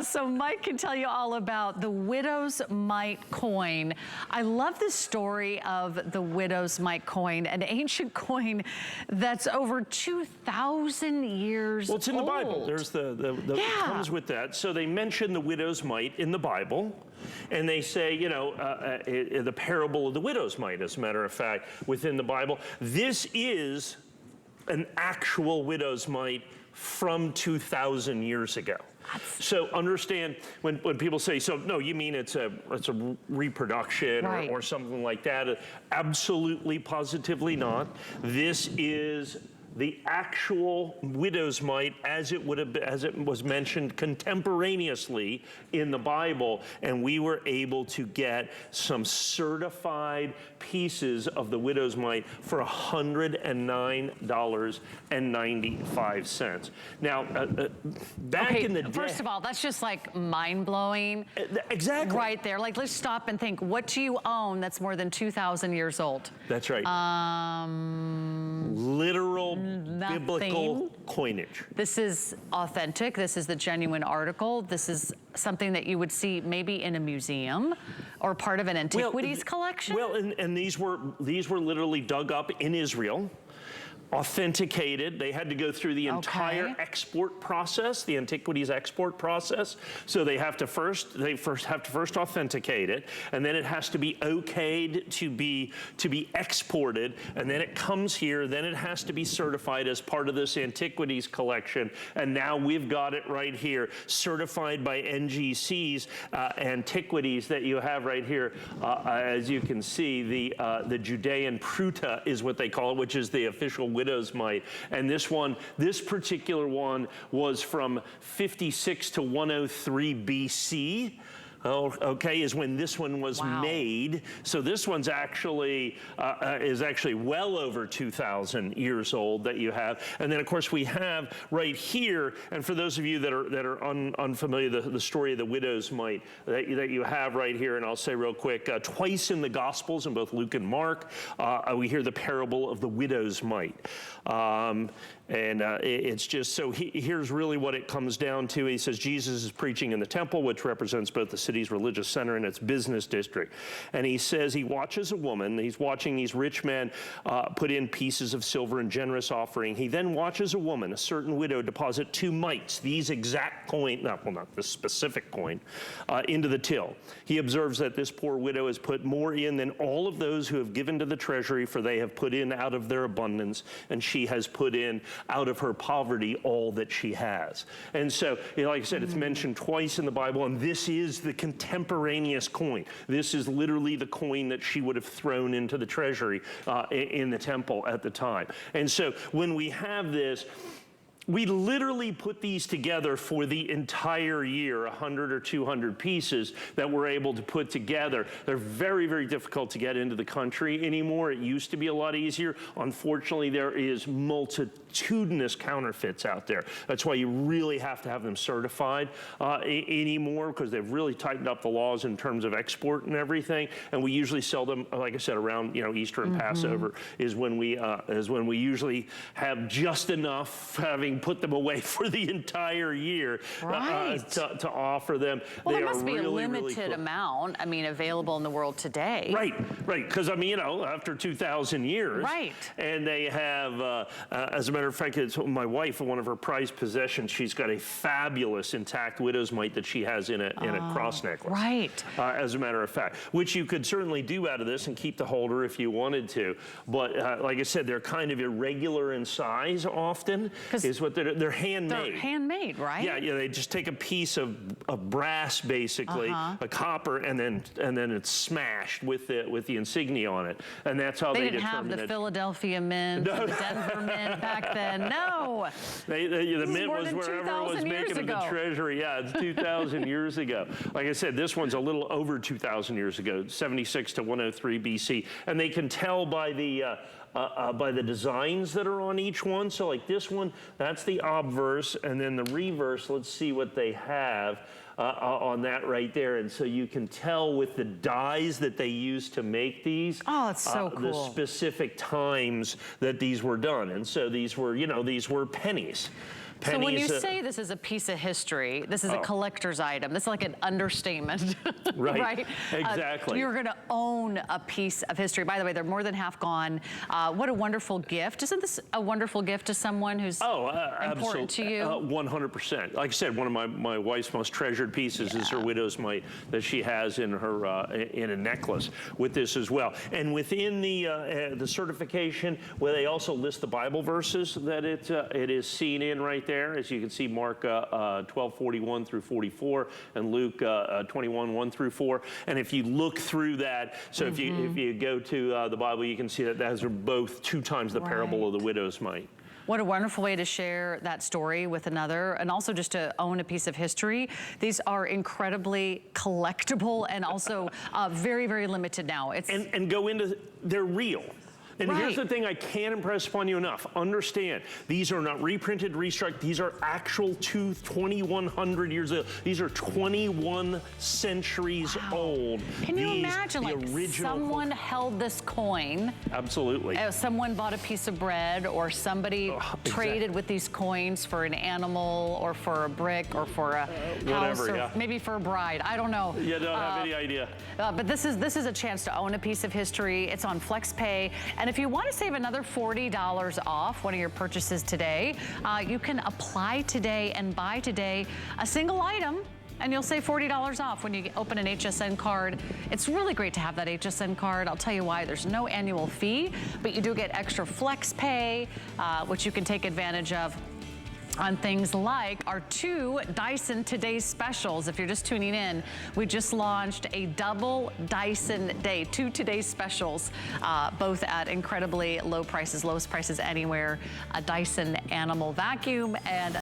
So Mike can tell you all about the Widow's Mite coin. I love the story of the Widow's Mite coin, an ancient coin that's over 2,000 years old. Well, it's in the Bible. There's it comes with that. So they mention the widow's mite in the Bible, and they say, you know, the parable of the widow's mite, as a matter of fact, within the Bible. This is an actual widow's mite from 2,000 years ago. So understand when people say, so no, you mean it's a reproduction or something like that? Absolutely, positively not. This is the actual widow's mite as it was mentioned contemporaneously in the Bible, and we were able to get some certified pieces of the widow's mite for $109.95. Now, back in the day, first of all, that's just like mind-blowing. Exactly. Right there. Like, let's stop and think, what do you own that's more than 2,000 years old? That's right. Literal biblical coinage. This is authentic. This is the genuine article. This is something that you would see maybe in a museum or part of an antiquities collection. Well, and these were literally dug up in Israel, authenticated. They had to go through the entire export process, the antiquities export process. So they have to first authenticate it, and then it has to be okayed to be exported, and then it comes here. Then it has to be certified as part of this antiquities collection. And now we've got it right here, certified by NGC's antiquities that you have right here. As you can see, the Judaean Prutah is what they call it, which is the official widow's mite. And this particular one was from 56 to 103 BC. Oh, okay, is when this one was made. So this one's actually is actually well over 2,000 years old that you have. And then of course we have right here, and for those of you that are unfamiliar, the story of the widow's mite that you have right here, and I'll say real quick, twice in the Gospels, in both Luke and Mark, we hear the parable of the widow's mite. It's just, so here's really what it comes down to. He says Jesus is preaching in the temple, which represents both the city's religious center and its business district. And he says he watches a woman. He's watching these rich men put in pieces of silver and generous offering. He then watches a woman, a certain widow, deposit 2 mites, these exact coin, not this specific coin, into the till. He observes that this poor widow has put more in than all of those who have given to the treasury, for they have put in out of their abundance, and she has put in out of her poverty all that she has. And so, you know, like I said, it's mentioned twice in the Bible, and this is the contemporaneous coin. This is literally the coin that she would have thrown into the treasury in the temple at the time. And so when we have this, we literally put these together for the entire year, 100 or 200 pieces that we're able to put together. They're very, very difficult to get into the country anymore. It used to be a lot easier. Unfortunately, there is multitudinous counterfeits out there. That's why you really have to have them certified anymore, because they've really tightened up the laws in terms of export and everything. And we usually sell them, like I said, around Easter and Passover is when we usually have just enough, having put them away for the entire year to offer them. Well, there must be a limited amount, I mean, available in the world today. Right, because I mean, after 2,000 years. Right. And they have, as a matter of fact, it's my wife, one of her prized possessions, she's got a fabulous intact widow's mite that she has in a cross necklace. Right. As a matter of fact, which you could certainly do out of this and keep the holder if you wanted to. But like I said, they're kind of irregular in size often, is what they're handmade. They're handmade, right? Yeah, they just take a piece of brass, basically, a copper, and then it's smashed with the insignia on it, and that's how they didn't have the Philadelphia Mint, the Denver Mint back then. No, the mint was wherever it was making of the treasury. Yeah, it's 2,000 years ago. Like I said, this one's a little over 2,000 years ago, 76 to 103 BC, and they can tell by the designs that are on each one. So like this one, that's the obverse, and then the reverse, let's see what they have on that right there. And so you can tell with the dies that they use to make these. Oh, it's so cool. The specific times that these were done. And so these were, these were pennies. So when you say this is a piece of history, this is a collector's item. This is like an understatement. Right, right? exactly. You're going to own a piece of history. By the way, they're more than half gone. What a wonderful gift. Isn't this a wonderful gift to someone who's important to you? 100%. Like I said, one of my wife's most treasured pieces is her widow's mite that she has in her in a necklace with this as well. And within the certification, where they also list the Bible verses that it is seen in right there, as you can see, Mark 12:41 through 44, and Luke 21:1 through 4. And if you look through that, so if you go to the Bible, you can see that those are both 2 times the parable of the widow's mite. What a wonderful way to share that story with another, and also just to own a piece of history. These are incredibly collectible and also very, very limited now. And go into, they're real. And here's the thing I can't impress upon you enough. Understand, these are not reprinted, restruck. These are actual 2,100 years old. These are 21 centuries old. Can you imagine, like, someone held this coin? Absolutely. Someone bought a piece of bread, or somebody traded with these coins for an animal, or for a brick, or for a house, or maybe for a bride. I don't know. You don't have any idea. But this is a chance to own a piece of history. It's on FlexPay. And if you want to save another $40 off one of your purchases today, you can apply today and buy today a single item, and you'll save $40 off when you open an HSN card. It's really great to have that HSN card. I'll tell you why. There's no annual fee, but you do get extra FlexPay, which you can take advantage of on things like our 2 Dyson Today's Specials. If you're just tuning in, we just launched a double Dyson Day, 2 Today's Specials, both at incredibly low prices, lowest prices anywhere, a Dyson Animal Vacuum and